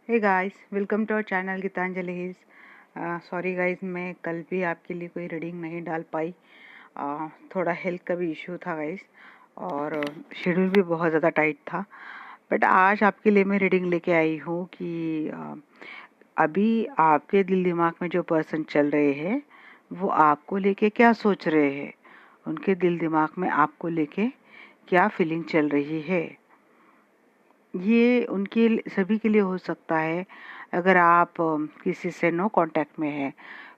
Hey guys, welcome to our channel Geetanjali. Sorry guys, मैं कल भी आपके लिए कोई रीडिंग नहीं डाल पाई। थोड़ा हेल्थ का भी इशू था गाइस, और शेड्यूल भी बहुत ज़्यादा टाइट था। बट आज आपके लिए मैं रीडिंग लेके आई हूँ कि अभी आपके दिल दिमाग में जो पर्सन चल रहे हैं वो आपको लेके क्या सोच रहे हैं, उनके दिल दिमाग में आपको लेके क्या फीलिंग चल रही है। ये उनके सभी के लिए हो सकता है। अगर आप किसी से नो कांटेक्ट में है,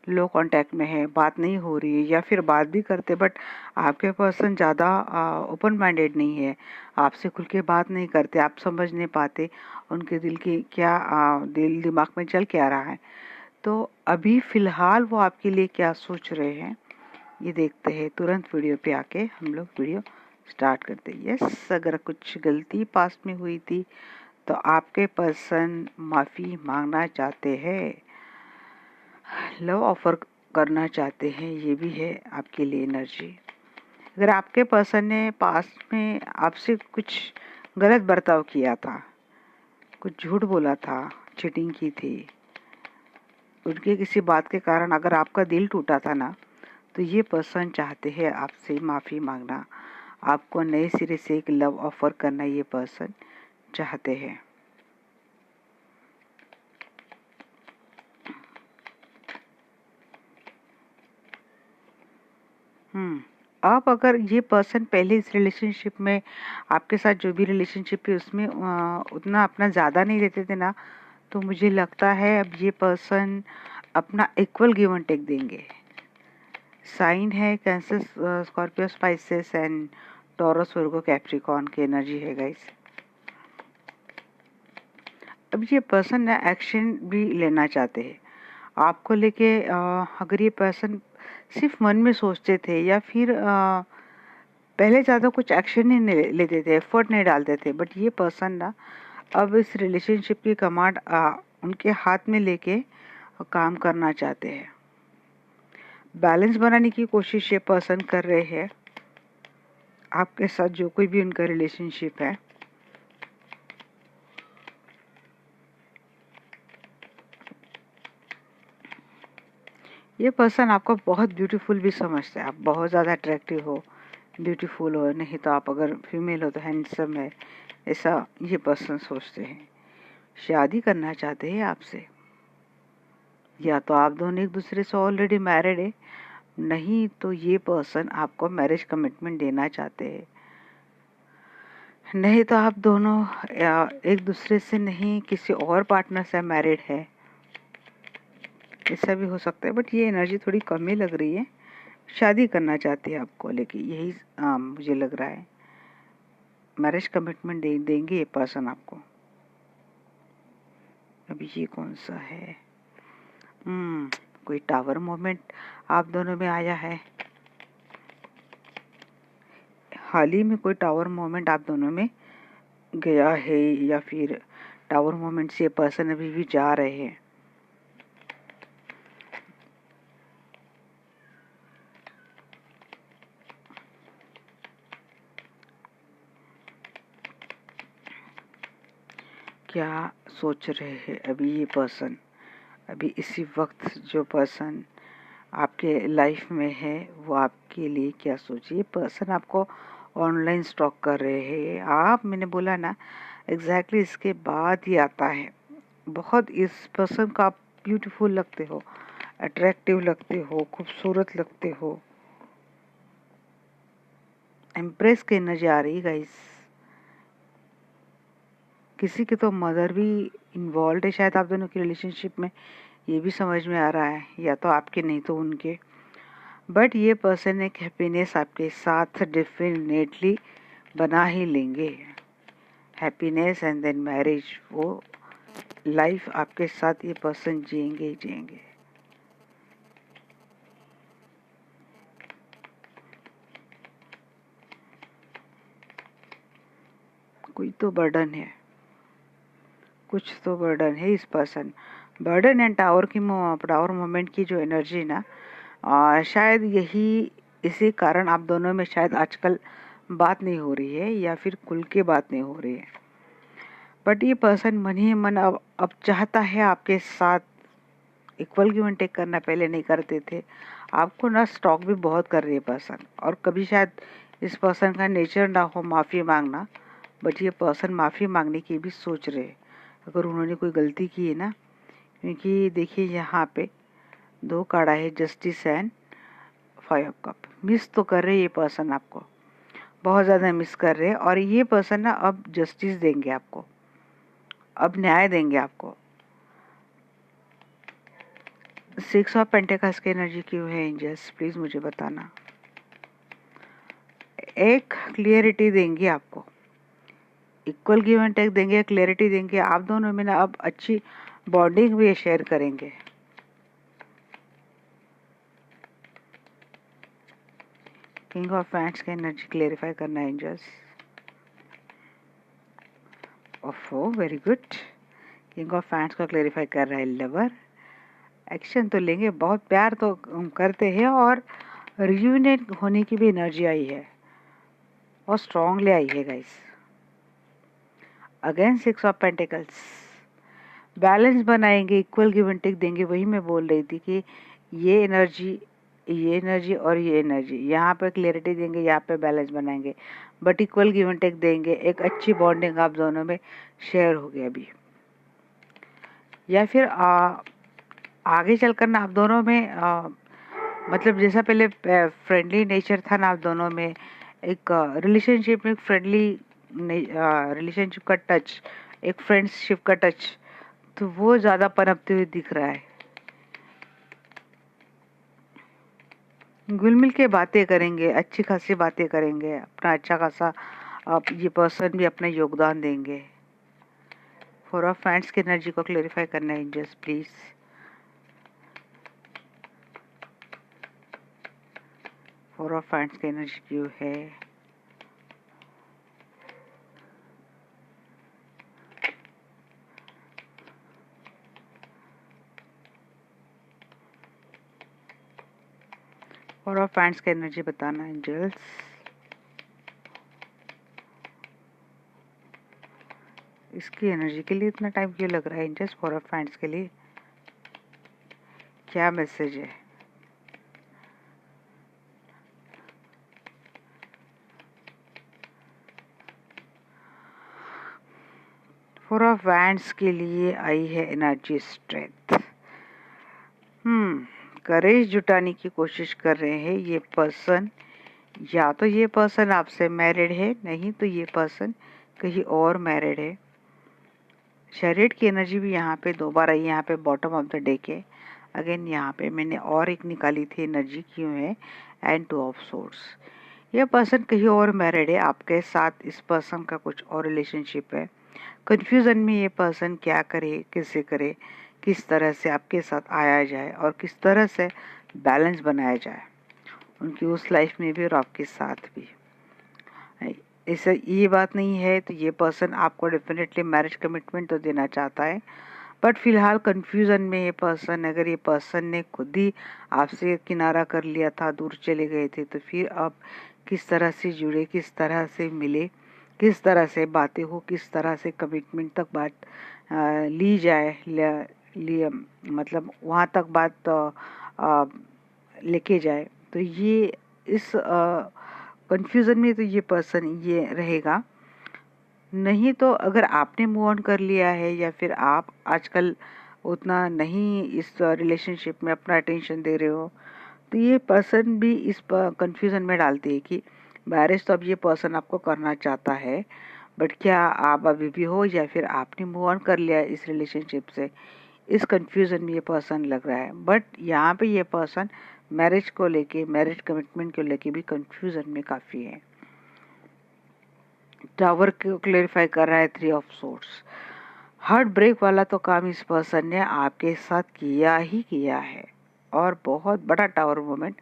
लो कांटेक्ट में है, बात नहीं हो रही है, या फिर बात भी करते बट आपके पर्सन ज़्यादा ओपन माइंडेड नहीं है, आपसे खुल के बात नहीं करते, आप समझ नहीं पाते उनके दिल की क्या दिल दिमाग में चल क्या रहा है। तो अभी फ़िलहाल वो आपके लिए क्या सोच रहे हैं, ये देखते हैं। तुरंत वीडियो पे आके हम लोग वीडियो स्टार्ट करते हैं। यस, अगर कुछ गलती पास में हुई थी तो आपके पर्सन माफ़ी मांगना चाहते हैं, लव ऑफर करना चाहते हैं, ये भी है आपके लिए एनर्जी। अगर आपके पर्सन ने पास्ट में आपसे कुछ गलत बर्ताव किया था, कुछ झूठ बोला था, चीटिंग की थी, उनके किसी बात के कारण अगर आपका दिल टूटा था ना, तो ये पर्सन चाहते हैं आपसे माफ़ी मांगना, आपको नए सिरे से एक लव ऑफर करना ये पर्सन चाहते हैं। आप अगर ये पर्सन पहले इस रिलेशनशिप में आपके साथ जो भी रिलेशनशिप है उसमें उतना अपना ज़्यादा नहीं देते थे ना, तो मुझे लगता है अब ये पर्सन अपना इक्वल गिव एंड टेक देंगे। साइन है cancer, Scorpio, spices and taurus, Virgo, Capricorn की एनर्जी है गाइस। अब ये पर्सन ना एक्शन भी लेना चाहते हैं आपको लेके। अगर ये पर्सन सिर्फ मन में सोचते थे या फिर पहले ज़्यादा कुछ एक्शन नहीं लेते थे, एफर्ट नहीं डालते थे, बट ये पर्सन ना अब इस रिलेशनशिप की कमांड उनके हाथ में लेके काम करना चाहते हैं। बैलेंस बनाने की कोशिश ये पर्सन कर रहे हैं आपके साथ, जो कोई भी उनका रिलेशनशिप है। ये पर्सन आपको बहुत ब्यूटीफुल भी समझते हैं। आप बहुत ज़्यादा अट्रैक्टिव हो, ब्यूटीफुल हो, नहीं तो आप अगर फीमेल हो तो हैंडसम है, ऐसा ये पर्सन सोचते हैं। शादी करना चाहते हैं आपसे, या तो आप दोनों एक दूसरे से ऑलरेडी मैरिड है, नहीं तो ये पर्सन आपको मैरिज कमिटमेंट देना चाहते हैं, नहीं तो आप दोनों एक दूसरे से नहीं किसी और पार्टनर से मैरिड है, ऐसा भी हो सकता है। बट ये एनर्जी थोड़ी कम ही लग रही है। शादी करना चाहते हैं आपको लेके, यही मुझे लग रहा है। मैरिज कमिटमेंट देंगे ये पर्सन आपको। अभी ये कौन सा है? कोई टावर मोमेंट आप दोनों में आया है। हाल ही में कोई टावर मोमेंट आप दोनों में गया है, या फिर टावर मोमेंट से पर्सन अभी भी जा रहे हैं। क्या सोच रहे हैं अभी ये पर्सन? अभी इसी वक्त जो पर्सन आपके लाइफ में है वो आपके लिए क्या सोचिए। पर्सन आपको ऑनलाइन स्टॉक कर रहे हैं। आप, मैंने बोला ना, एग्जैक्टली इसके बाद ही आता है। बहुत इस पर्सन को आप ब्यूटीफुल लगते हो, अट्रैक्टिव लगते हो, खूबसूरत लगते हो, एम्प्रेस की एनर्जी आ रही गाइस। किसी की तो मदर भी इन्वॉल्व है शायद आप दोनों की रिलेशनशिप में, ये भी समझ में आ रहा है, या तो आपके नहीं तो उनके। बट ये पर्सन एक हैप्पीनेस आपके साथ डेफिनेटली बना ही लेंगे। हैप्पीनेस एंड देन मैरिज, वो लाइफ आपके साथ ये पर्सन जिएंगे ही जिएंगे। कोई तो बर्डन है, कुछ तो बर्डन है इस person. Burden and tower moment की जो एनर्जी ना, शायद यही, इसी कारण आप दोनों में शायद आजकल बात नहीं हो रही है, या फिर खुल के बात नहीं हो रही है। बट ये पर्सन मन ही मन अब चाहता है आपके साथ इक्वल गिव एंड टेक करना। पहले नहीं करते थे। आपको ना स्टॉक भी बहुत कर रही है पर्सन, और कभी शायद इस पर्सन का नेचर ना हो माफ़ी मांगना, बट ये पर्सन माफ़ी मांगने की भी सोच रहे हैं अगर उन्होंने कोई गलती की है ना। क्योंकि देखिए यहाँ पे 2 कार्ड है, justice and 5 of cup. Miss तो कर रहे ये पर्सन, आपको बहुत ज़्यादा मिस कर रहे हैं, और ये पर्सन ना अब जस्टिस देंगे आपको, अब न्याय देंगे आपको। 6 ऑफ पेंटिकल्स की एनर्जी क्यों है एंजल्स, प्लीज़ मुझे बताना। एक क्लियरिटी देंगे आपको, इक्वल गिव एंड टेक देंगे, क्लियरिटी देंगे। आप दोनों में ना अब अच्छी बॉन्डिंग भी शेयर करेंगे। किंग ऑफ वैंड्स की एनर्जी क्लेरिफाई करना है एंजल्स। ओफो, very good. King of wands को क्लेरिफाई कर रहा है लवर। एक्शन तो लेंगे, बहुत प्यार तो करते हैं, और रियूनियन होने की भी एनर्जी आई है, बहुत स्ट्रांगली आई है guys. Again 6 of pentacles, balance बनाएंगे, इक्वल गिव एंड टेक देंगे। वही मैं बोल रही थी कि ये एनर्जी और ये एनर्जी, यहाँ पे क्लियरिटी देंगे, यहाँ पे बैलेंस बनाएंगे, but equal give and take देंगे। एक अच्छी बॉन्डिंग आप दोनों में शेयर हो गया अभी, या फिर आगे चलकर ना आप दोनों में मतलब जैसा पहले फ्रेंडली नेचर था ना आप दोनों में, एक रिलेशनशिप में फ्रेंडली रिलेशनशिप का टच, एक फ्रेंडशिप का टच, तो वो ज़्यादा पनपते हुए दिख रहा है। घुल मिल के बातें करेंगे, अच्छी खासी बातें करेंगे, अपना अच्छा खासा ये पर्सन भी अपना योगदान देंगे। 4 ऑफ वैंड्स की एनर्जी को क्लेरिफाई करना है एंजल्स प्लीज। 4 ऑफ वैंड्स की एनर्जी क्यों है? फोर ऑफ वैंड्स की एनर्जी बताना एंजल्स। इसकी एनर्जी के लिए इतना टाइम क्यों लग रहा है एंजल्स? 4 ऑफ वैंड्स के लिए क्या मैसेज है? फोर ऑफ वैंड्स के लिए आई है एनर्जी स्ट्रेंथ। करेज जुटाने की कोशिश कर रहे हैं ये पर्सन। या तो ये पर्सन आपसे मैरिड है, नहीं तो ये पर्सन कहीं और मैरिड है। शरीर की एनर्जी भी यहाँ पे 2 बार आई, यहाँ पे बॉटम ऑफ द डे के। अगेन यहाँ पे मैंने और एक निकाली थी एनर्जी क्यों है, एंड 2 ऑफ सोर्स। ये पर्सन कहीं और मैरिड है, आपके साथ इस पर्सन का कुछ और रिलेशनशिप है। कंफ्यूजन में ये पर्सन क्या करे, कैसे करे, किस तरह से आपके साथ आया जाए और किस तरह से बैलेंस बनाया जाए उनकी उस लाइफ में भी और आपके साथ भी। ऐसा ये बात नहीं है तो ये पर्सन आपको डेफिनेटली मैरिज कमिटमेंट तो देना चाहता है, बट फिलहाल कंफ्यूजन में ये पर्सन, अगर ये पर्सन ने खुद ही आपसे किनारा कर लिया था, दूर चले गए थे, तो फिर अब किस तरह से जुड़े, किस तरह से मिले, किस तरह से बातें हो, किस तरह से कमिटमेंट तक बात ली जाए, मतलब वहाँ तक बात लेके जाए। तो ये इस कंफ्यूजन में तो ये पर्सन ये रहेगा। नहीं तो अगर आपने मूव ऑन कर लिया है या फिर आप आजकल उतना नहीं इस रिलेशनशिप में अपना अटेंशन दे रहे हो, तो ये पर्सन भी इस कंफ्यूजन में डालती है कि मैरिज तो अब ये पर्सन आपको करना चाहता है, बट क्या आप अभी भी हो या फिर आपने मूव ऑन कर लिया इस रिलेशनशिप से। इस कंफ्यूजन में ये पर्सन लग रहा है, बट यहाँ पे ये पर्सन मैरिज को लेके, मैरिज कमिटमेंट को लेके भी कंफ्यूजन में काफ़ी है। टावर को क्लेरिफाई कर रहा है 3 ऑफ सोर्ड्स। हार्ट ब्रेक वाला तो काम इस पर्सन ने आपके साथ किया ही किया है, और बहुत बड़ा टावर मोमेंट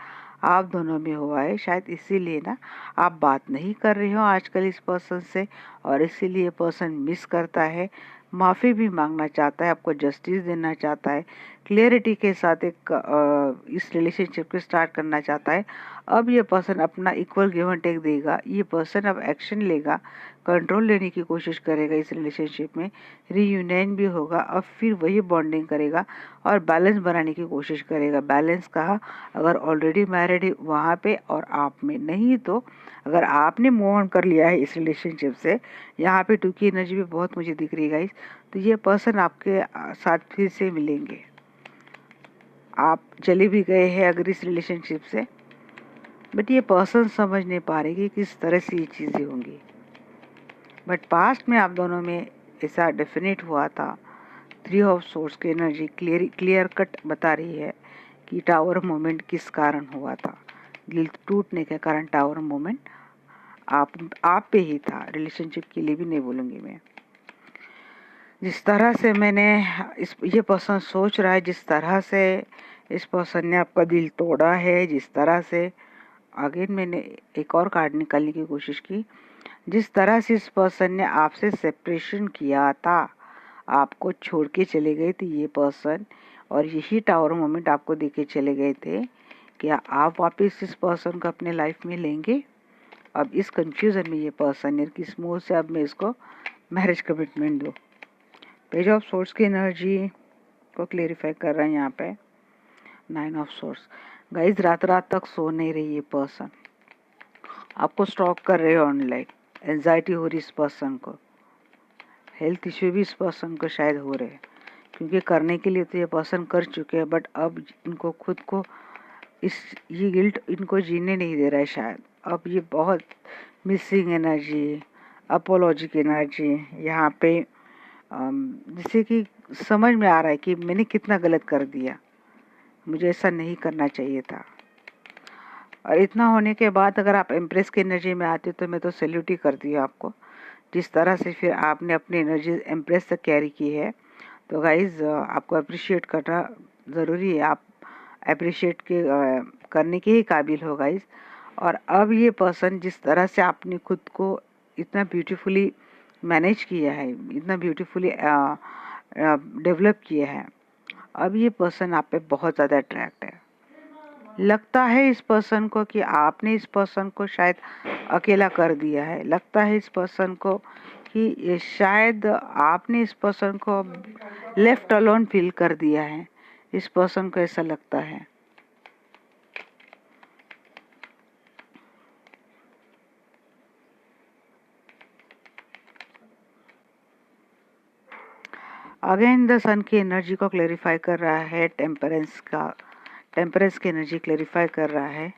आप दोनों में हुआ है। शायद इसीलिए ना आप बात नहीं कर रहे हो आजकल इस पर्सन से, और इसीलिए पर्सन मिस करता है, माफ़ी भी मांगना चाहता है, आपको जस्टिस देना चाहता है, क्लियरिटी के साथ एक इस रिलेशनशिप को स्टार्ट करना चाहता है। अब ये पर्सन अपना इक्वल गिव एंड टेक देगा, ये पर्सन अब एक्शन लेगा, कंट्रोल लेने की कोशिश करेगा इस रिलेशनशिप में, रीयूनियन भी होगा, अब फिर वही बॉन्डिंग करेगा और बैलेंस बनाने की कोशिश करेगा। बैलेंस कहा, अगर ऑलरेडी मैरिड है वहाँ पे और आप में नहीं, तो अगर आपने मूव ऑन कर लिया है इस रिलेशनशिप से, यहाँ पे 2 की एनर्जी भी बहुत मुझे दिख रही है गाइस, तो ये पर्सन आपके साथ फिर से मिलेंगे। आप चले भी गए हैं अगर इस रिलेशनशिप से, बट ये पर्सन समझ नहीं पा रहे कि किस तरह से ये चीज़ें होंगी। बट पास्ट में आप दोनों में ऐसा डेफिनेट हुआ था। 3 ऑफ सोर्स की एनर्जी क्लियर कट बता रही है कि टावर मोमेंट किस कारण हुआ था। दिल टूटने के कारण टावर मोमेंट आप पे ही था, रिलेशनशिप के लिए भी नहीं बोलूँगी मैं। जिस तरह से मैंने ये पर्सन सोच रहा है, जिस तरह से इस पर्सन ने आपका दिल तोड़ा है, जिस तरह से अगेन मैंने एक और कार्ड निकालने की कोशिश की, जिस तरह से इस पर्सन ने आपसे सेपरेशन किया था, आपको छोड़ के चले गए थे ये पर्सन, और यही टावर मोमेंट आपको देके चले गए थे। क्या आप वापस इस पर्सन को अपने लाइफ में लेंगे? अब इस कंफ्यूजन में ये पर्सन है, किस मोड से अब मैं इसको मैरिज कमिटमेंट दूँ। पेज ऑफ सोर्स की एनर्जी को क्लेरिफाई कर रहे हैं यहाँ पे। 9 ऑफ सोर्स गाइज, रात रात तक सो नहीं रही ये पर्सन, आपको स्टॉक कर रहे हो ऑनलाइन, एंजाइटी हो रही इस पर्सन को, हेल्थ इश्यू भी इस पर्सन को शायद हो रहे हैं, क्योंकि करने के लिए तो ये पर्सन कर चुके हैं, बट अब इनको खुद को ये गिल्ट इनको जीने नहीं दे रहा है शायद। अब ये बहुत मिसिंग एनर्जी, अपोलॉजी की एनर्जी यहाँ पे, जिससे कि समझ में आ रहा है कि मैंने कितना गलत कर दिया, मुझे ऐसा नहीं करना चाहिए था। और इतना होने के बाद अगर आप एम्प्रेस की एनर्जी में आते तो मैं तो सैल्यूट ही करती हूँ आपको, जिस तरह से फिर आपने अपनी एनर्जी एम्प्रेस तक कैरी की है। तो गाइज आपको अप्रिशिएट करना ज़रूरी है, आप अप्रिशिएट करने के ही काबिल हो गाइज। और अब ये पर्सन जिस तरह से आपने खुद को इतना ब्यूटीफुली मैनेज किया है, इतना ब्यूटीफुली डेवलप किया है, अब ये पर्सन आप पे बहुत ज़्यादा अट्रैक्ट है। लगता है इस पर्सन को कि आपने इस पर्सन को शायद अकेला कर दिया है, लगता है इस पर्सन को कि शायद आपने इस पर्सन को लेफ्ट अलोन फील कर दिया है, इस पर्सन को ऐसा लगता है। अगेन द सन की एनर्जी को क्लेरिफाई कर रहा है, टेम्परेंस की एनर्जी क्लेरिफाई कर रहा है।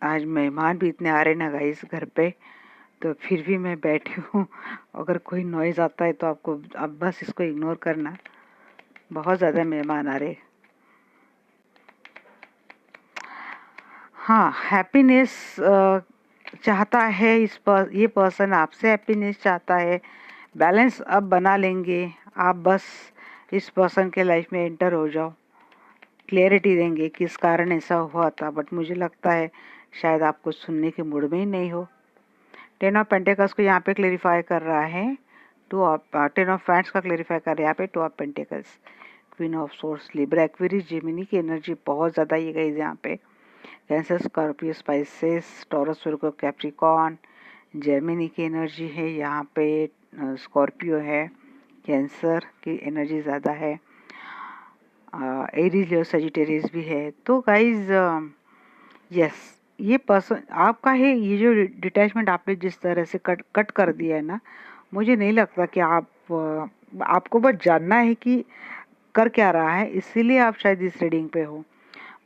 आज मेहमान भी इतने आ रहे ना गाइस घर पे, तो फिर भी मैं बैठी हूँ। अगर कोई नॉइज आता है तो आपको अब बस इसको इग्नोर करना, बहुत ज़्यादा मेहमान आ रहे। हाँ, हैप्पीनेस चाहता है ये पर्सन आपसे हैप्पीनेस चाहता है। बैलेंस अब बना लेंगे, आप बस इस पर्सन के लाइफ में एंटर हो जाओ, क्लियरिटी देंगे किस कारण ऐसा हुआ था, बट मुझे लगता है शायद आपको सुनने के मूड में ही नहीं हो। 10 ऑफ पेंटिकल्स को यहाँ पे क्लेरिफाई कर रहा है, 10 ऑफ फैंड्स का क्लेरिफाई कर रहा है यहाँ पे 2 of pentacles, queen of source, Libra, Aquarius, Gemini की एनर्जी बहुत ज़्यादा ये गई यहाँ पे। कैंसर, स्कॉर्पियो, स्पाइसेस, टॉरस, वर्गो, कैप्रिकॉर्न, जेमिनी की एनर्जी है यहाँ पे, स्कॉर्पियो है, कैंसर की एनर्जी ज़्यादा है, एरीज, लियो, सजिटेरियस भी है। तो गाइज यस, ये पर्सन आपका है। ये जो डिटैचमेंट आपने जिस तरह से कट कर दिया है ना, मुझे नहीं लगता कि आपको बस जानना है कि कर क्या रहा है, इसीलिए आप शायद इस रीडिंग पे हो।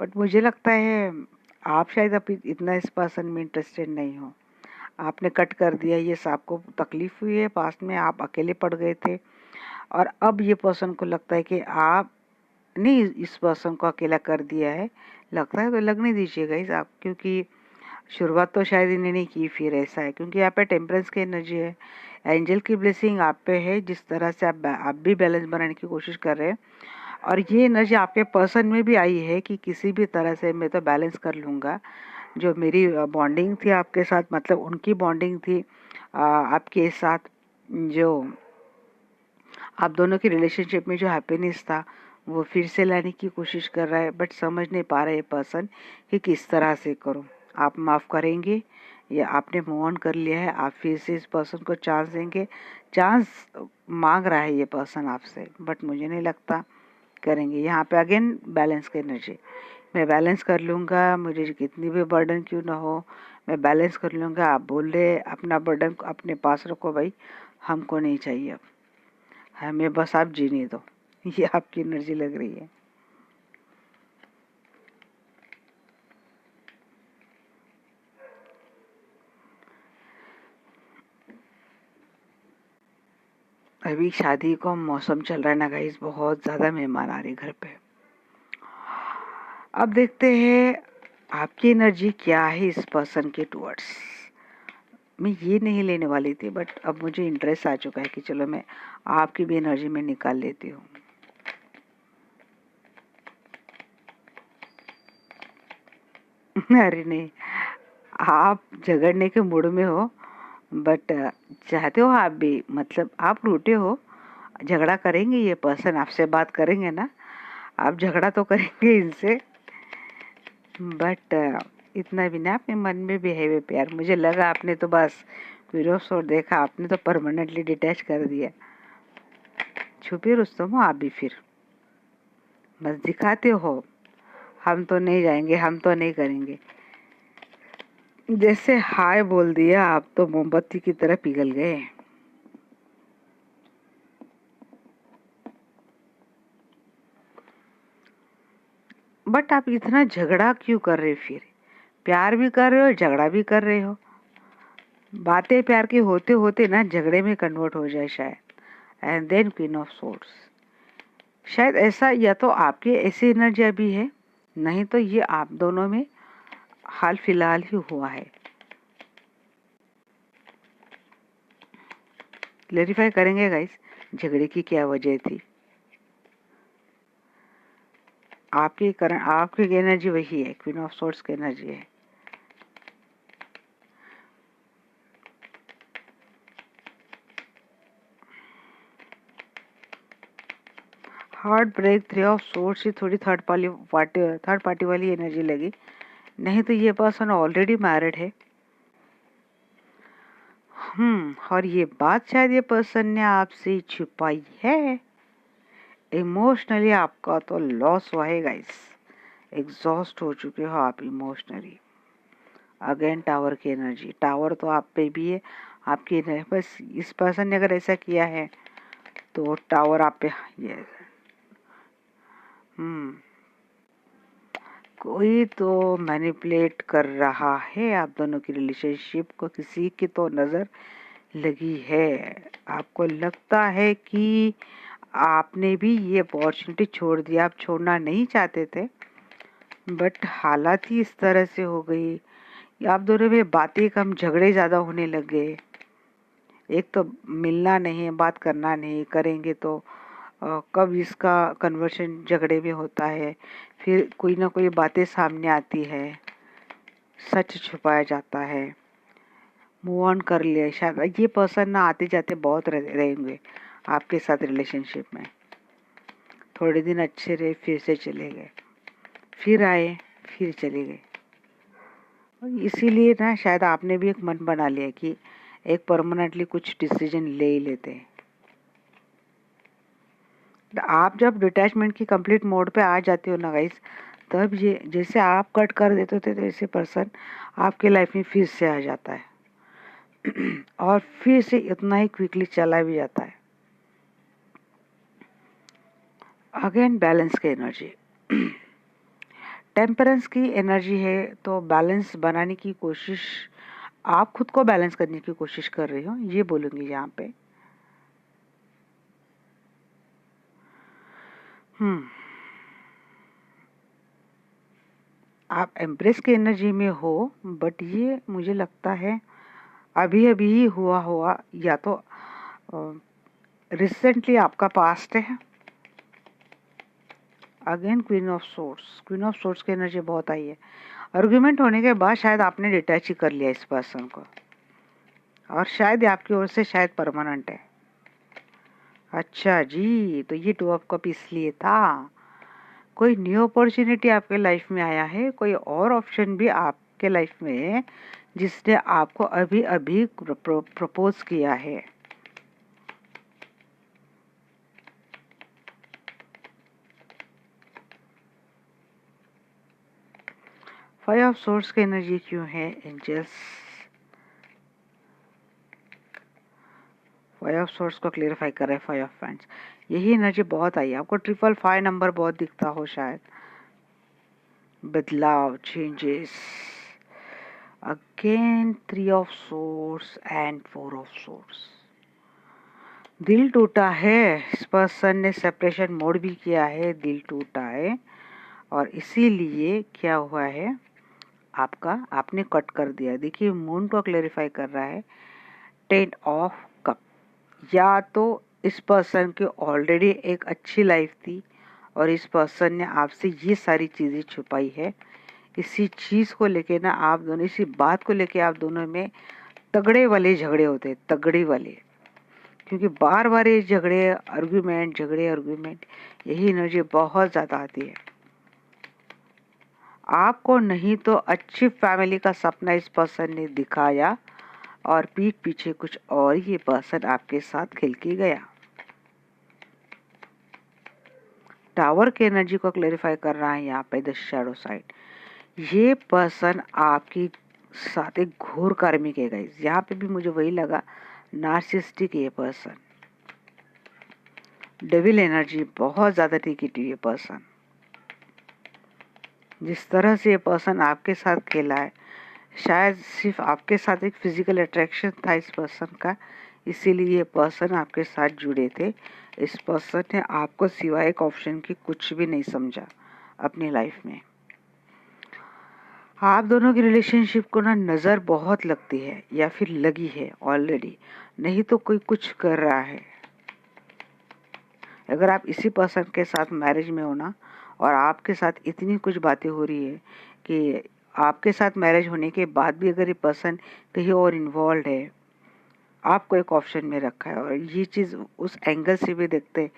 बट मुझे लगता है आप शायद अब इतना इस पर्सन में इंटरेस्टेड नहीं हो, आपने कट कर दिया। ये आपको तकलीफ हुई है, पास्ट में आप अकेले पड़ गए थे, और अब ये पर्सन को लगता है कि आपने इस पर्सन को अकेला कर दिया है। लगता है तो लगने दीजिएगा इस आप, क्योंकि शुरुआत तो शायद इन्हें नहीं की, फिर ऐसा है क्योंकि यहाँ पे टेम्परेंस की एनर्जी है, एंजल की ब्लेसिंग आप पे है, जिस तरह से आप भी बैलेंस बनाने की कोशिश कर रहे हैं। और ये एनर्जी आपके पर्सन में भी आई है कि किसी भी तरह से मैं तो बैलेंस कर लूँगा। जो मेरी बॉन्डिंग थी आपके साथ, मतलब उनकी बॉन्डिंग थी आपके साथ, जो आप दोनों की रिलेशनशिप में जो हैप्पीनेस था वो फिर से लाने की कोशिश कर रहा है, बट समझ नहीं पा रहा है पर्सन कि किस तरह से करूं। आप माफ़ करेंगे या आपने मूव ऑन कर लिया है, आप फिर से इस पर्सन को चांस देंगे? चांस मांग रहा है ये पर्सन आपसे, बट मुझे नहीं लगता करेंगे। यहाँ पे अगेन बैलेंस की एनर्जी, मैं बैलेंस कर लूँगा, मुझे कितनी भी बर्डन क्यों ना हो, मैं बैलेंस कर लूँगा। आप बोल रहे अपना बर्डन अपने पास रखो भाई, हमको नहीं चाहिए, अब हमें बस आप जीने दो। ये आपकी एनर्जी लग रही है। अभी शादी का मौसम चल रहा है ना गाइस, बहुत ज़्यादा मेहमान आ रहे घर पे। अब देखते हैं आपकी एनर्जी क्या है इस पर्सन के टुवर्ड्स। मैं ये नहीं लेने वाली थी, बट अब मुझे इंटरेस्ट आ चुका है कि चलो मैं आपकी भी एनर्जी में निकाल लेती हूँ। अरे नहीं, आप झगड़ने के मूड में हो, बट चाहते हो आप भी, मतलब आप रूठे हो, झगड़ा करेंगे ये पर्सन आपसे, बात करेंगे ना, आप झगड़ा तो करेंगे इनसे, बट इतना भी ना अपने मन में भी है वे प्यार। मुझे लगा आपने तो बस विरोध और देखा, आपने तो परमानेंटली डिटैच कर दिया। छुपे रुस्तम हो आप भी, फिर बस दिखाते हो हम तो नहीं जाएंगे, हम तो नहीं करेंगे। जैसे हाय बोल दिया आप तो मोमबत्ती की तरह पिघल गए। बट आप इतना झगड़ा क्यों कर रहे हो? फिर प्यार भी कर रहे हो, झगड़ा भी कर रहे हो। बातें प्यार की होते होते ना झगड़े में कन्वर्ट हो जाए शायद। And then queen of swords, शायद ऐसा, या तो आपकी ऐसी एनर्जी अभी है, नहीं तो ये आप दोनों में हाल फिलहाल ही हुआ है। क्लेरिफाई करेंगे गाइस, झगड़े की क्या वजह थी। आपकी एनर्जी वही है, क्वीन ऑफ सोर्ड्स की एनर्जी है। Heart break, three of swords से थोड़ी थर्ड पार्टी वाली एनर्जी लगी। नहीं तो ये पर्सन ऑलरेडी मैरिड है। और ये बात शायद ये पर्सन ने आपसे छुपाई है। इमोशनली आपका तो लॉस हुआ है गाइस, एग्जॉस्ट हो चुके हो आप इमोशनली। अगेन टावर की एनर्जी, टावर तो आप पे भी है, आपकी नहीं, बस इस पर्सन ने अगर ऐसा किया है तो टावर आप पे ये। कोई तो मैनिपुलेट कर रहा है आप दोनों की रिलेशनशिप को, किसी की तो नजर लगी है। आपको लगता है कि आपने भी ये अपॉर्चुनिटी छोड़ दिया, आप छोड़ना नहीं चाहते थे, बट हालात ही इस तरह से हो गई, आप दोनों में बातें कम झगड़े ज्यादा होने लग गए। एक तो मिलना नहीं, बात करना नहीं, करेंगे तो कब इसका कन्वर्शन झगड़े में होता है, फिर कोई ना कोई बातें सामने आती है, सच छुपाया जाता है। मूव ऑन कर लिया शायद ये पर्सन ना, आते जाते बहुत रहेंगे आपके साथ रिलेशनशिप में। थोड़े दिन अच्छे रहे, फिर से चले गए, फिर आए, फिर चले गए। इसीलिए ना शायद आपने भी एक मन बना लिया कि एक परमानेंटली कुछ डिसीजन ले ही लेते हैं। आप जब डिटैचमेंट की कंप्लीट मोड पे आ जाते हो ना गाइस, तब ये जैसे आप कट कर देते थे, तो ऐसे पर्सन आपके लाइफ में फिर से आ जाता है और फिर से इतना ही क्विकली चला भी जाता है। अगेन बैलेंस की एनर्जी, टेम्परेंस की एनर्जी है, तो बैलेंस बनाने की कोशिश, आप खुद को बैलेंस करने की कोशिश कर रहे हो, ये बोलूंगी यहाँ पे। आप एम्प्रेस की एनर्जी में हो, बट ये मुझे लगता है अभी अभी ही हुआ, या तो रिसेंटली आपका पास्ट है। अगेन क्वीन ऑफ सोर्ड्स की एनर्जी बहुत आई है। आर्गुमेंट होने के बाद शायद आपने डिटैच ही कर लिया इस पर्सन को, और शायद आपकी ओर से शायद परमानेंट है। अच्छा जी, तो ये टू ऑफ कप इसलिए था, कोई न्यू अपॉर्चुनिटी आपके लाइफ में आया है, कोई और ऑप्शन भी आपके आपके लाइफ में है जिसने आपको अभी अभी प्रपोज किया है। फाइव ऑफ सोर्स की एनर्जी क्यों है एंजल्स? फाइव ऑफ सोर्स को क्लियरिफाई कर रहे हैं फाइव ऑफ वैंड्स। यही एनर्जी बहुत आई है आपको। 555 नंबर बहुत दिखता हो शायद। बदलाव, changes. Again 3 of source and 4 of source. दिल टूटा है, इस पर्सन ने सेपरेशन मोड भी किया है, दिल टूटा है और इसीलिए क्या हुआ है आपने कट कर दिया। देखिए मून को क्लेरिफाई कर रहा है 10 ऑफ कप। या तो इस पर्सन की ऑलरेडी एक अच्छी लाइफ थी और इस पर्सन ने आपसे ये सारी चीज़ें छुपाई है। इसी चीज़ को लेके ना आप दोनों, इसी बात को लेके आप दोनों में तगड़े वाले झगड़े होते हैं, तगड़े वाले। क्योंकि बार बार ये झगड़े आर्गुमेंट यही एनर्जी बहुत ज़्यादा आती है। आपको नहीं तो अच्छी फैमिली का सपना इस पर्सन ने दिखाया और पीठ पीछे कुछ और ये पर्सन आपके साथ खेल के गया। टावर की एनर्जी को क्लेरिफाई कर रहा है यहाँ पे द शैडो साइड। ये पर्सन आपके साथ एक घोर कार्मिक है गाइस। यहाँ पे भी मुझे वही लगा, नार्सिसिस्टिक ये पर्सन, डेविल एनर्जी बहुत ज्यादा नेगेटिव ये पर्सन। जिस तरह से ये पर्सन आपके साथ खेला है, शायद सिर्फ आपके साथ एक फिजिकल अट्रैक्शन था इस पर्सन का, इसीलिए ये पर्सन आपके साथ जुड़े थे। इस पर्सन ने आपको सिवाय एक ऑप्शन की कुछ भी नहीं समझा अपनी लाइफ में। आप दोनों की रिलेशनशिप को ना नज़र बहुत लगती है या फिर लगी है ऑलरेडी, नहीं तो कोई कुछ कर रहा है। अगर आप इसी पर्सन के साथ मैरिज में हो ना और आपके साथ इतनी कुछ बातें हो रही है कि आपके साथ मैरिज होने के बाद भी अगर ये पर्सन कहीं और इन्वॉल्व है, आपको एक ऑप्शन में रखा है और ये चीज़ उस एंगल से भी देखते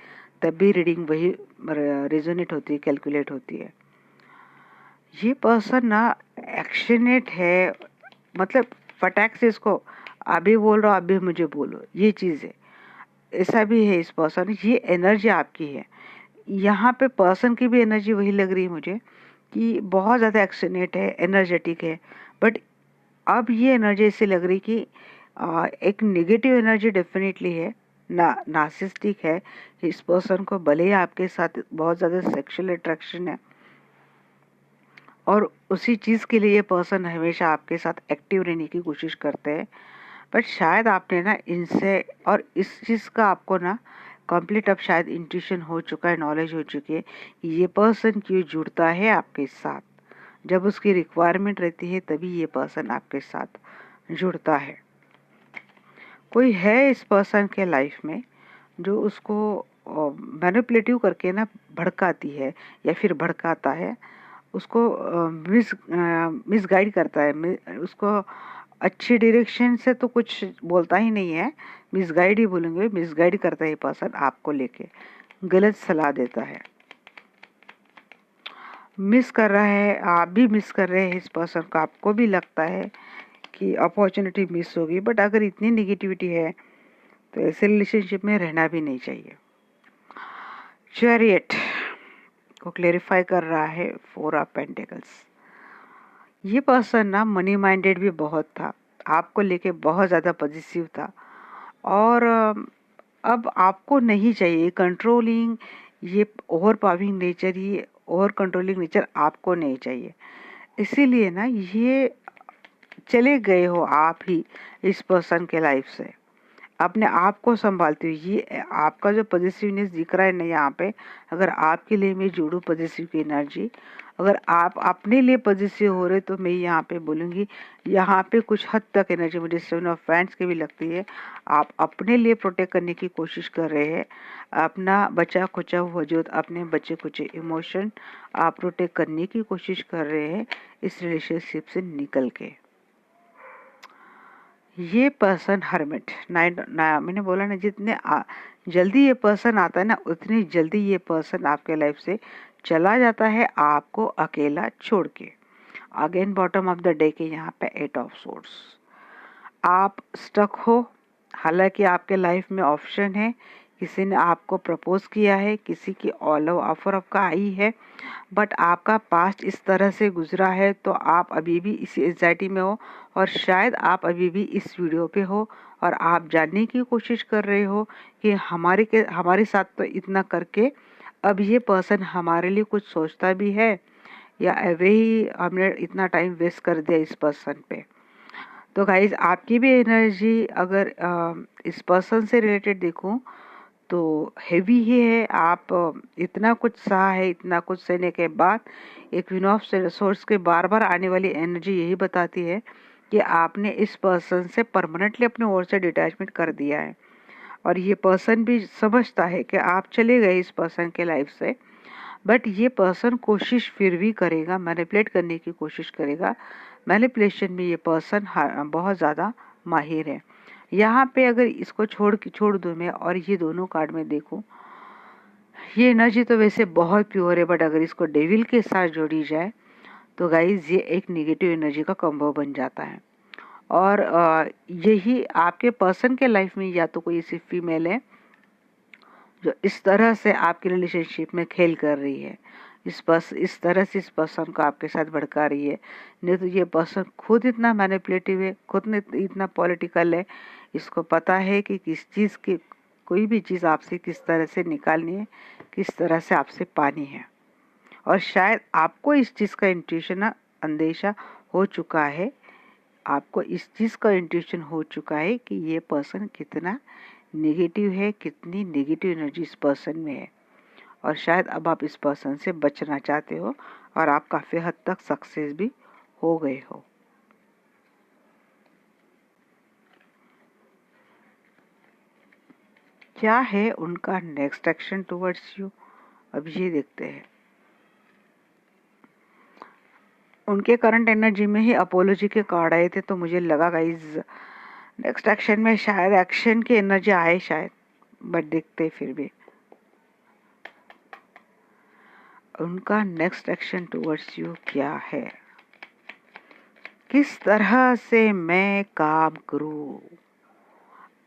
तब भी रीडिंग वही रेजोनेट होती है, कैलकुलेट होती है। ये पर्सन ना एक्शनेट है, मतलब फटाक से इसको अभी बोल रहा हो अभी मुझे बोलो, ये चीज़ है। ऐसा भी है इस पर्सन, ये एनर्जी आपकी है। यहाँ पे पर्सन की भी एनर्जी वही लग रही है मुझे कि बहुत ज़्यादा एक्शनेट है, एनर्जेटिक है। बट अब ये एनर्जी ऐसे लग रही कि एक नेगेटिव एनर्जी डेफिनेटली है, नार्सिसिस्टिक है। इस पर्सन को भले ही आपके साथ बहुत ज़्यादा सेक्सुअल अट्रैक्शन है और उसी चीज़ के लिए ये पर्सन हमेशा आपके साथ एक्टिव रहने की कोशिश करते हैं। बट शायद आपने ना इनसे, और इस चीज़ का आपको ना कंप्लीट अब शायद इंट्यूशन हो चुका है, नॉलेज हो चुकी है कि ये पर्सन क्यों जुड़ता है आपके साथ। जब उसकी रिक्वायरमेंट रहती है तभी ये पर्सन आपके साथ जुड़ता है। कोई है इस पर्सन के लाइफ में जो उसको मैनिपुलेटिव करके ना भड़काती है या फिर भड़काता है, उसको मिसगाइड करता है, उसको अच्छी डायरेक्शन से तो कुछ बोलता ही नहीं है, मिसगाइड ही बोलेंगे, मिसगाइड करता है पर्सन आपको लेके, गलत सलाह देता है, मिस कर रहा है। आप भी मिस कर रहे हैं इस पर्सन को, आपको भी लगता है कि अपॉर्चुनिटी मिस होगी। बट अगर इतनी नेगेटिविटी है तो ऐसे रिलेशनशिप में रहना भी नहीं चाहिए। चैरियट को क्लेरिफाई कर रहा है 4 ऑफ पेंटिकल्स। ये पर्सन ना मनी माइंडेड भी बहुत था, आपको लेके बहुत ज़्यादा पॉजिटिव था और अब आपको नहीं चाहिए कंट्रोलिंग, ये ओवर पावरिंग नेचर, ये ओवर कंट्रोलिंग नेचर आपको नहीं चाहिए। इसीलिए ना ये चले गए हो आप ही इस पर्सन के लाइफ से अपने आप को संभालते हुए। ये आपका जो पॉजिटिवनेस दिख रहा है ना यहाँ पे, अगर आपके लिए मैं जोड़ूँ पॉजिटिव की एनर्जी, अगर आप अपने लिए पॉजिटिव हो रहे तो मैं यहाँ पे बोलूँगी यहाँ पे कुछ हद तक एनर्जी मुझे 7 ऑफ वैंड्स की भी लगती है। आप अपने लिए प्रोटेक्ट करने की कोशिश कर रहे हैं, अपना बचा खुचा वजूद, अपने बचे खुचे इमोशन आप प्रोटेक्ट करने की कोशिश कर रहे हैं इस रिलेशनशिप से निकल के। ये पर्सन हर्मिट, मैंने बोला ना जितने जल्दी ये पर्सन आता है ना उतनी जल्दी ये पर्सन आपके लाइफ से चला जाता है, आपको अकेला छोड़ के। Again bottom of the day के यहाँ पे 8 ऑफ सोर्ड्स। आप स्टक हो, हालांकि आपके लाइफ में ऑप्शन है, किसी ने आपको प्रपोज किया है, किसी की ऑफर आपका आई है, बट आपका पास्ट इस तरह से गुजरा है तो आप अभी भी इसी एंजाइटी में हो, और शायद आप अभी भी इस वीडियो पे हो और आप जानने की कोशिश कर रहे हो कि हमारे साथ तो इतना करके अब ये पर्सन हमारे लिए कुछ सोचता भी है, या ऐवे ही हमने इतना टाइम वेस्ट कर दिया इस पर्सन पे। तो गाइज आपकी भी एनर्जी अगर इस पर्सन से रिलेटेड देखूं तो हेवी ही है। आप इतना कुछ सहा है, इतना कुछ सहने के बाद एक क्वीन ऑफ सोर्स के बार बार आने वाली एनर्जी यही बताती है कि आपने इस पर्सन से परमानेंटली अपने ओर से डिटैचमेंट कर दिया है, और ये पर्सन भी समझता है कि आप चले गए इस पर्सन के लाइफ से, बट ये पर्सन कोशिश फिर भी करेगा, मैनिपुलेट करने की कोशिश करेगा। मैनिपुलेशन में ये पर्सन बहुत ज़्यादा माहिर है। यहाँ पे अगर इसको छोड़ दूँ मैं और ये दोनों कार्ड में देखूँ, ये एनर्जी तो वैसे बहुत प्योर है, बट अगर इसको डेविल के साथ जोड़ी जाए तो गाइज ये एक नेगेटिव एनर्जी का कॉम्बो बन जाता है। और यही आपके पर्सन के लाइफ में या तो कोई ऐसी फीमेल है जो इस तरह से आपके रिलेशनशिप में खेल कर रही है, इस तरह से इस पर्सन को आपके साथ भड़का रही है। नहीं तो ये पर्सन खुद इतना मैनिपुलेटिव है, खुद इतना पॉलिटिकल है, इसको पता है कि किस चीज़ की कोई भी चीज़ आपसे किस तरह से निकालनी है, किस तरह से आपसे पानी है। और शायद आपको इस चीज़ का इंट्यूशन अंदेशा हो चुका है, आपको इस चीज़ का इंट्यूशन हो चुका है कि ये पर्सन कितना नेगेटिव है, कितनी नेगेटिव एनर्जी इस पर्सन में है, और शायद अब आप इस पर्सन से बचना चाहते हो और आप काफ़ी हद तक सक्सेस भी हो गए हो। क्या है उनका नेक्स्ट एक्शन टुवर्ड्स यू, अब ये देखते हैं। उनके करंट एनर्जी में ही अपोलॉजी के कार्ड आए थे, तो मुझे लगा गाइस नेक्स्ट एक्शन में शायद एक्शन की एनर्जी आए शायद, बट देखते फिर भी उनका नेक्स्ट एक्शन टुवर्ड्स यू क्या है। किस तरह से मैं काम करूं,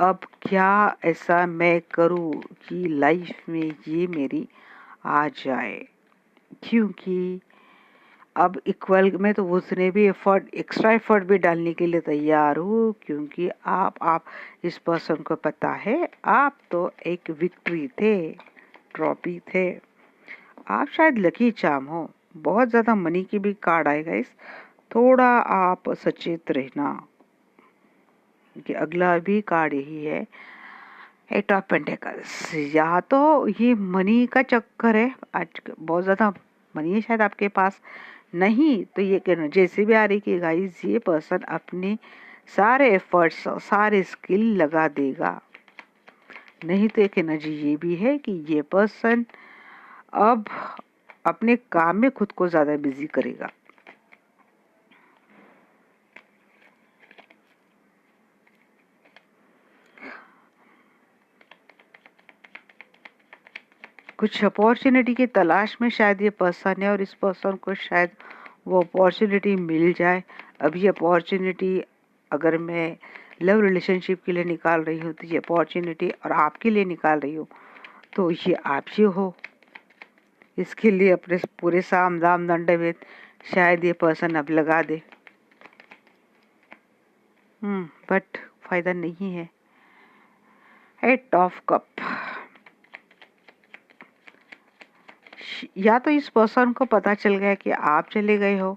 अब क्या ऐसा मैं करूं कि लाइफ में ये मेरी आ जाए, क्योंकि अब इक्वल में तो उसने भी एक्स्ट्रा एफर्ट भी डालने के लिए तैयार हूँ, क्योंकि आप इस पर्सन को पता है आप तो एक विक्ट्री थे, ट्रॉफी थे, आप शायद लकी चार्म हो। बहुत ज़्यादा मनी की भी कार्ड आएगा इस, थोड़ा आप सचेत रहना कि अगला भी कार्ड यही है, 8 ऑफ पेंटिकल्स। या तो ये मनी का चक्कर है, आज बहुत ज़्यादा मनी है शायद आपके पास, नहीं तो ये कहना जैसे भी आ रही कि गाइस ये पर्सन अपने सारे एफर्ट्स सारे स्किल लगा देगा। नहीं तो एक एनर्जी ये भी है कि ये पर्सन अब अपने काम में खुद को ज़्यादा बिजी करेगा। कुछ अपॉर्चुनिटी की तलाश में शायद ये पर्सन है, और इस पर्सन को शायद वो अपॉर्चुनिटी मिल जाए। अभी अपॉर्चुनिटी अगर मैं लव रिलेशनशिप के लिए निकाल रही हूँ तो ये अपॉर्चुनिटी और आपके लिए निकाल रही हूँ तो ये आप ही हो। इसके लिए अपने पूरे साम दाम दंड में शायद ये पर्सन अब लगा दे, बट फायदा नहीं है। 8 ऑफ कप, या तो इस पर्सन को पता चल गया कि आप चले गए हो,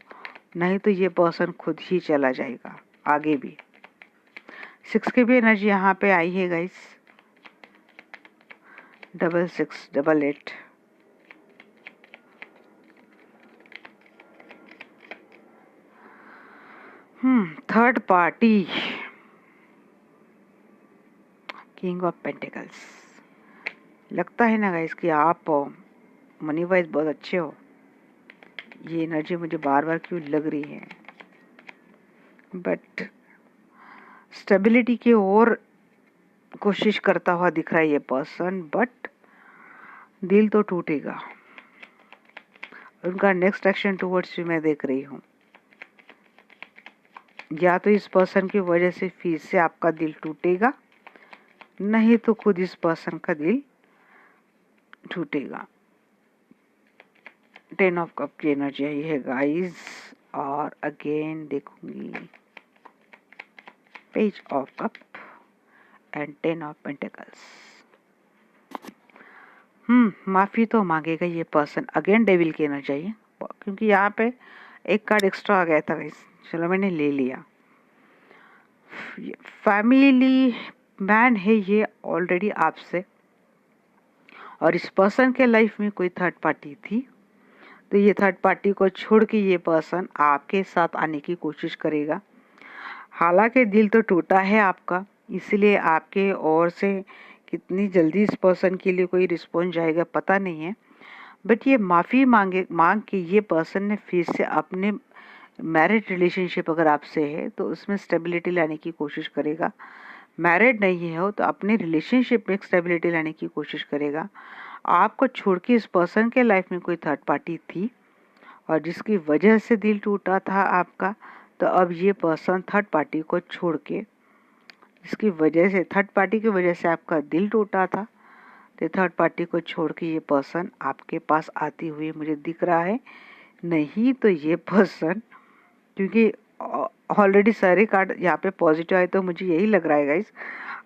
नहीं तो ये पर्सन खुद ही चला जाएगा आगे भी। 6 की भी एनर्जी यहाँ पे आई है guys, 66 88। Third party, king of pentacles. लगता है ना गाइस कि आप मनी वाइज बहुत अच्छे हो, ये एनर्जी मुझे बार बार क्यों लग रही है, बट स्टेबिलिटी की ओर कोशिश करता हुआ दिख रहा है ये पर्सन, बट दिल तो टूटेगा। उनका नेक्स्ट एक्शन टुवर्ड्स यू मैं देख रही हूँ। या तो इस पर्सन की वजह से फिर से आपका दिल टूटेगा, नहीं तो खुद इस पर्सन का दिल टूटेगा। 10 ऑफ कप की एनर्जी आई है गाइस। और अगेन देखूंगी page of cup and 10 of pentacles. माफी तो मांगेगा ये पर्सन। अगेन डेविल की एनर्जी आई है, क्योंकि यहाँ पे एक कार्ड एक्स्ट्रा आ गया था गाइस, चलो मैंने ले लिया। फैमिली मैन है ये ऑलरेडी आपसे, और इस पर्सन के लाइफ में कोई थर्ड पार्टी थी, तो ये थर्ड पार्टी को छोड़ के ये पर्सन आपके साथ आने की कोशिश करेगा। हालांकि दिल तो टूटा है आपका, इसलिए आपके ओर से कितनी जल्दी इस पर्सन के लिए कोई रिस्पॉन्स जाएगा पता नहीं है, बट ये माफ़ी मांग के ये पर्सन ने फिर से अपने मैरिड रिलेशनशिप अगर आपसे है तो उसमें स्टेबिलिटी लाने की कोशिश करेगा। मैरिड नहीं हो तो अपने रिलेशनशिप में स्टेबिलिटी लाने की कोशिश करेगा। आपको छोड़ के इस पर्सन के लाइफ में कोई थर्ड पार्टी थी और जिसकी वजह से दिल टूटा था आपका, तो अब ये पर्सन थर्ड पार्टी को छोड़ के, इसकी वजह से थर्ड पार्टी की वजह से आपका दिल टूटा था, तो थर्ड पार्टी को छोड़ के ये पर्सन आपके पास आती हुई मुझे दिख रहा है। नहीं तो ये पर्सन, क्योंकि ऑलरेडी सारे कार्ड यहाँ पे पॉजिटिव आए तो मुझे यही लग रहा है गाइस,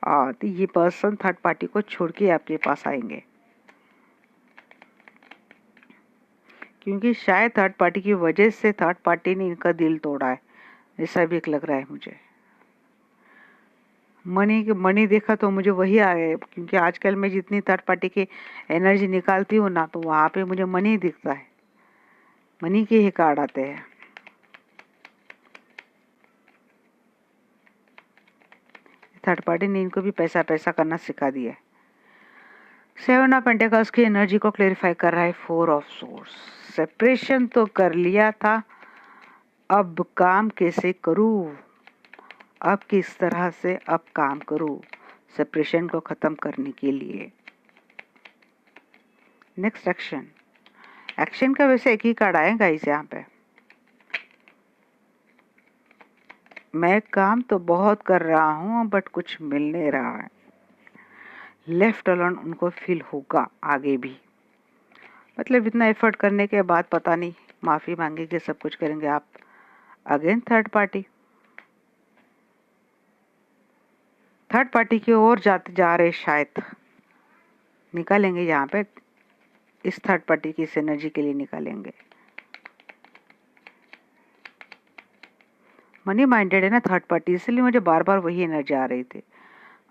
तो ये पर्सन थर्ड पार्टी को छोड़ के आपके पास आएंगे, क्योंकि शायद थर्ड पार्टी की वजह से थर्ड पार्टी ने इनका दिल तोड़ा है, ऐसा भी एक लग रहा है मुझे। मनी देखा तो मुझे वही आ गया, क्योंकि आजकल मैं जितनी थर्ड पार्टी की एनर्जी निकालती हूँ ना, तो वहाँ पे मुझे मनी दिखता है, मनी के ही कार्ड आते हैं। थर्ड पार्टी ने इनको भी पैसा पैसा करना सिखा दिया है। 7 ऑफ पेंटिकल्स की एनर्जी को क्लेरिफाई कर रहा है 4 ऑफ सोर्स। सेपरेशन तो कर लिया था, अब काम कैसे करूँ, अब किस तरह से अब काम करूँ सेपरेशन को ख़त्म करने के लिए। नेक्स्ट एक्शन का वैसे एक ही कार्ड आएगा इस यहाँ पे। मैं काम तो बहुत कर रहा हूँ बट कुछ मिल नहीं रहा है। लेफ्ट अलोन उनको फील होगा आगे भी, मतलब इतना एफर्ट करने के बाद पता नहीं, माफ़ी मांगेंगे, सब कुछ करेंगे आप। अगेन थर्ड पार्टी की ओर जाते जा रहे, शायद निकालेंगे यहाँ पे इस थर्ड पार्टी की इस एनर्जी के लिए निकालेंगे। मनी माइंडेड है ना थर्ड पार्टी, इसलिए मुझे बार बार वही एनर्जी आ रही थी।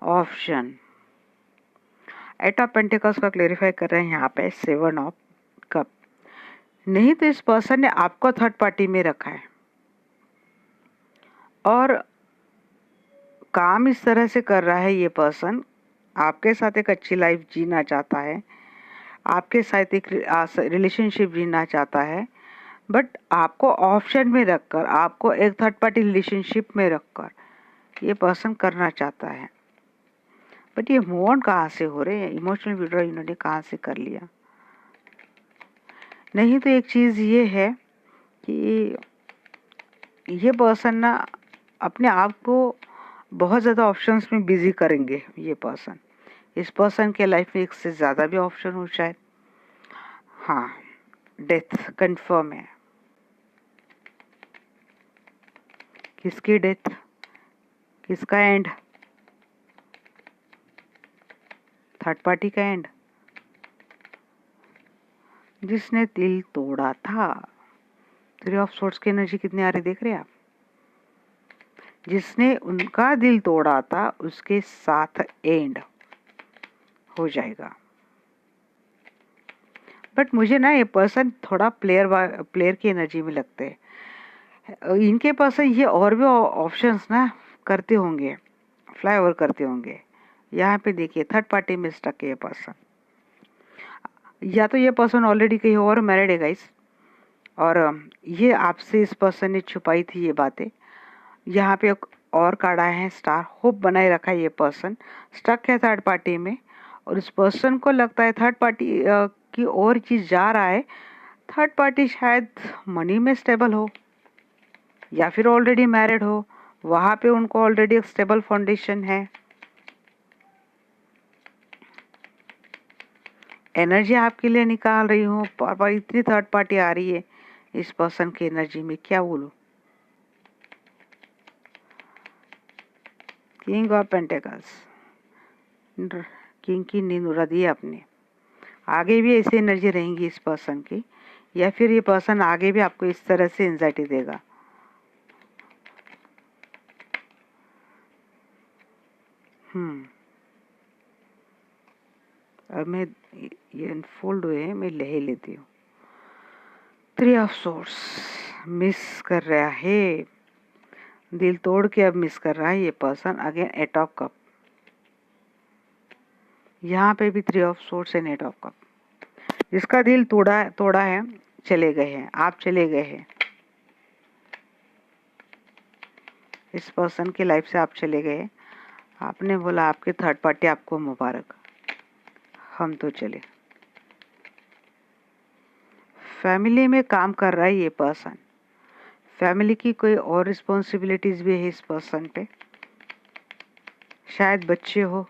ऑप्शन 8 ऑफ पेंटिकल्स का क्लेरिफाई कर रहे हैं यहाँ पे 7 ऑफ कप। नहीं तो इस पर्सन ने आपको थर्ड पार्टी में रखा है और काम इस तरह से कर रहा है। ये पर्सन आपके साथ एक अच्छी लाइफ जीना चाहता है, आपके साथ एक रिलेशनशिप जीना चाहता है, बट आपको ऑप्शन में रखकर, आपको एक थर्ड पार्टी रिलेशनशिप में रखकर ये पर्सन करना चाहता है। बट ये मूव ऑन कहाँ से हो रहे हैं, इमोशनल विड्रॉ इन्होंने कहाँ से कर लिया। नहीं तो एक चीज़ ये है कि ये पर्सन ना अपने आप को बहुत ज़्यादा ऑप्शंस में बिजी करेंगे। ये पर्सन, इस पर्सन के लाइफ में एक से ज़्यादा भी ऑप्शन हो शायद। हाँ, डेथ कंफर्म है। किसकी डेथ, किसका एंड, थर्ड पार्टी का एंड, जिसने दिल तोड़ा था। 3 ऑफ सोर्ड्स की एनर्जी कितनी आ रही देख रहे हैं आप। जिसने उनका दिल तोड़ा था उसके साथ एंड हो जाएगा। बट मुझे ना ये पर्सन थोड़ा प्लेयर की एनर्जी में लगते हैं। इनके पर्सन ये और भी ऑप्शंस ना करते होंगे, फ्लाई ओवर करते होंगे। यहाँ पे देखिए थर्ड पार्टी में स्टक है ये पर्सन, या तो ये पर्सन ऑलरेडी कहीं और मैरिड है गाइस, और ये आपसे इस पर्सन ने छुपाई थी ये बातें। यहाँ पे और कार्ड आए हैं स्टार, होप बनाए रखा है ये पर्सन, स्टक है थर्ड पार्टी में, और इस पर्सन को लगता है थर्ड पार्टी की और चीज़ जा रहा है। थर्ड पार्टी शायद मनी में स्टेबल हो या फिर ऑलरेडी मैरिड हो, वहां पे उनको ऑलरेडी एक स्टेबल फाउंडेशन है। एनर्जी आपके लिए निकाल रही हूँ, पर इतनी थर्ड पार्टी आ रही है इस पर्सन की एनर्जी में, क्या बोलूं। किंग ऑफ पेंटिकल्स, किंग की नींद उड़ा दी आपने। आगे भी ऐसी एनर्जी रहेंगी इस पर्सन की, या फिर ये पर्सन आगे भी आपको इस तरह से एंजाइटी देगा। अब मैं ये अनफोल्ड हुए हैं, मैं ले लेती हूँ। 3 ऑफ सोर्स मिस कर रहा है, दिल तोड़ के अब मिस कर रहा है ये पर्सन। अगेन 8 ऑफ कप, यहाँ पे भी 3 of source and 8 of cup. जिसका दिल तोड़ा है चले गए हैं, आप चले गए हैं इस पर्सन की लाइफ से, आप चले गए। आपने बोला आपके थर्ड पार्टी आपको मुबारक, हम तो चले। फैमिली में काम कर रहा है ये पर्सन, फैमिली की कोई और रिस्पॉन्सिबिलिटीज भी है इस पर्सन पे, शायद बच्चे हो,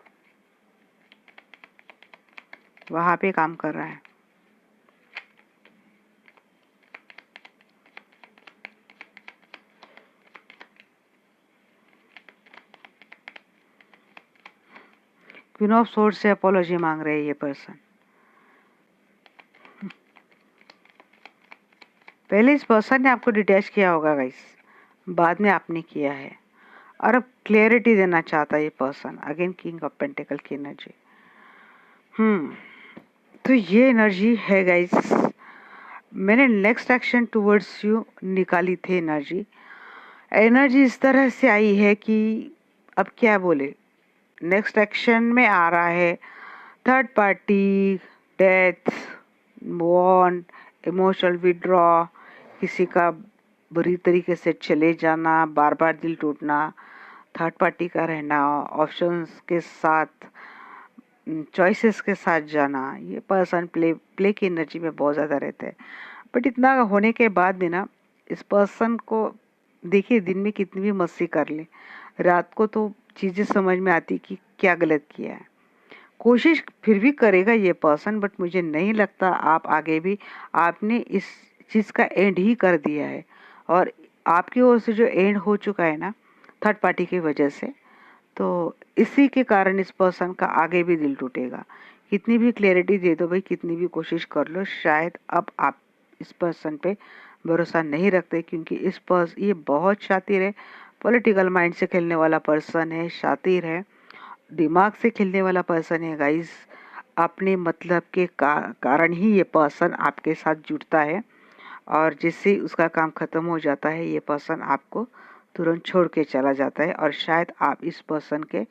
वहां पे काम कर रहा है। क्वीन ऑफ सोर्स से अपोलॉजी मांग रहे हैं ये पर्सन। पहले इस पर्सन ने आपको डिटैच किया होगा गाइस, बाद में आपने किया है, और अब क्लियरिटी देना चाहता है ये person. Again king of pentacle की एनर्जी। तो ये एनर्जी है गाइस। मैंने नेक्स्ट एक्शन टुवर्ड्स यू निकाली थी एनर्जी। एनर्जी इस तरह से आई है कि अब क्या बोले, नेक्स्ट एक्शन में आ रहा है third party, death, won, emotional withdraw, किसी का बुरी तरीके से चले जाना, बार बार दिल टूटना, थर्ड पार्टी का रहना, ऑप्शंस के साथ, चॉइसेस के साथ जाना। ये पर्सन प्ले की एनर्जी में बहुत ज़्यादा रहते हैं। बट इतना होने के बाद भी ना, इस पर्सन को देखिए, दिन में कितनी भी मस्ती कर ले, रात को तो चीज़ें समझ में आती कि क्या गलत किया है। कोशिश फिर भी करेगा ये पर्सन, बट मुझे नहीं लगता आप आगे भी, आपने इस चीज़ का एंड ही कर दिया है। और आपकी ओर से जो एंड हो चुका है ना थर्ड पार्टी की वजह से, तो इसी के कारण इस पर्सन का आगे भी दिल टूटेगा। कितनी भी क्लैरिटी दे दो भाई, कितनी भी कोशिश कर लो, शायद अब आप इस पर्सन पे भरोसा नहीं रखते, क्योंकि ये बहुत शातिर है, पॉलिटिकल माइंड से खेलने वाला पर्सन है, शातिर है, दिमाग से खेलने वाला पर्सन है गाइस। अपने मतलब के कारण ही ये पर्सन आपके साथ जुड़ता है, और जिससे उसका काम खत्म हो जाता है ये पर्सन आपको तुरंत छोड़ के चला जाता है। और शायद आप इस पर्सन के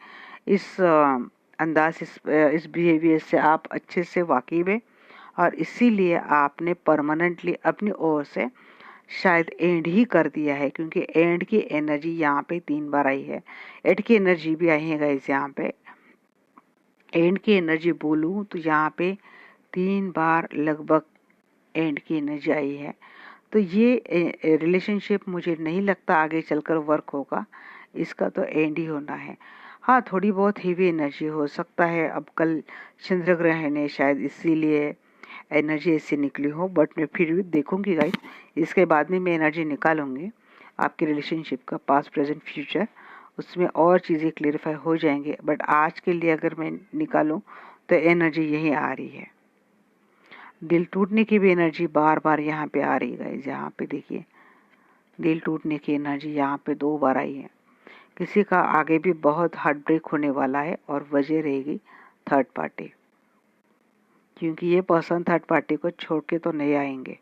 इस अंदाज, इस बिहेवियर से आप अच्छे से वाकिफ हैं, और इसीलिए आपने परमानेंटली अपनी ओर से शायद एंड ही कर दिया है, क्योंकि एंड की एनर्जी यहाँ पे 3 बार आई है। एंड की एनर्जी भी आई है गाइस, यहाँ पे एंड की एनर्जी बोलूँ तो यहाँ पे 3 बार लगभग एंड की एनर्जी आई है। तो ये रिलेशनशिप मुझे नहीं लगता आगे चलकर वर्क होगा, इसका तो एंड ही होना है। हाँ, थोड़ी बहुत हेवी एनर्जी हो सकता है, अब कल चंद्र ग्रहण है, शायद इसीलिए एनर्जी ऐसी निकली हो, बट मैं फिर भी देखूंगी गाइस, इसके बाद में मैं एनर्जी निकालूंगी आपके रिलेशनशिप का, पास्ट प्रेजेंट फ्यूचर, उसमें और चीज़ें क्लेरिफाई हो जाएंगे। बट आज के लिए अगर मैं निकालूं तो एनर्जी यही आ रही है। दिल टूटने की भी एनर्जी बार बार यहाँ पे आ रही है गाइस। यहाँ पे देखिए, दिल टूटने की एनर्जी यहाँ पे 2 बार आई है। किसी का आगे भी बहुत हार्ट ब्रेक होने वाला है, और वजह रहेगी थर्ड पार्टी, क्योंकि ये पर्सन थर्ड पार्टी को छोड़ के तो नहीं आएंगे,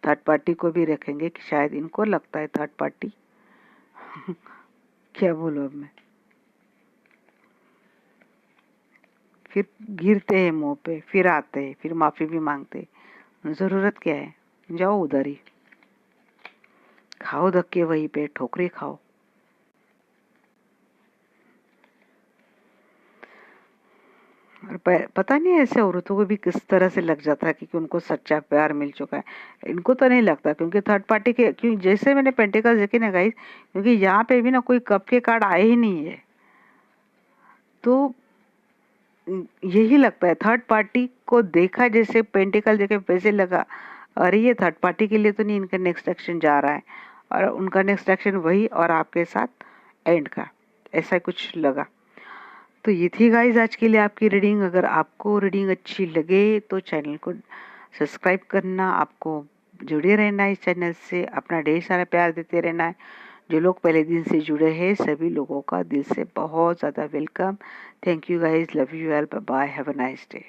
थर्ड पार्टी को भी रखेंगे कि शायद इनको लगता है थर्ड पार्टी क्या बोलूं अब मैं, फिर गिरते हैं मुंह पे, फिर आते हैं, फिर माफी भी मांगते हैं। जरूरत क्या है, जाओ उधर ही खाओ धक्के, वहीं पे ठोकरे खाओ। और पता नहीं ऐसे औरतों को भी किस तरह से लग जाता है कि उनको सच्चा प्यार मिल चुका है। इनको तो नहीं लगता, क्योंकि थर्ड पार्टी के, क्योंकि जैसे मैंने पेंटिकल्स देखे ना गाइस, क्योंकि यहाँ पे भी ना कोई कप के कार्ड आए ही नहीं है, तो यही लगता है थर्ड पार्टी को देखा जैसे पेंटिकल देखे वैसे लगा, अरे ये थर्ड पार्टी के लिए तो नहीं, इनका नेक्स्ट एक्शन जा रहा है, और उनका नेक्स्ट एक्शन वही और आपके साथ एंड का, ऐसा कुछ लगा। तो ये थी गाइज आज के लिए आपकी रीडिंग। अगर आपको रीडिंग अच्छी लगे तो चैनल को सब्सक्राइब करना, आपको जुड़े रहना है इस चैनल से, अपना ढेर सारा प्यार देते रहना है। जो लोग पहले दिन से जुड़े हैं सभी लोगों का दिल से बहुत ज़्यादा welcome. Thank you guys, love you all, bye bye, have a nice day.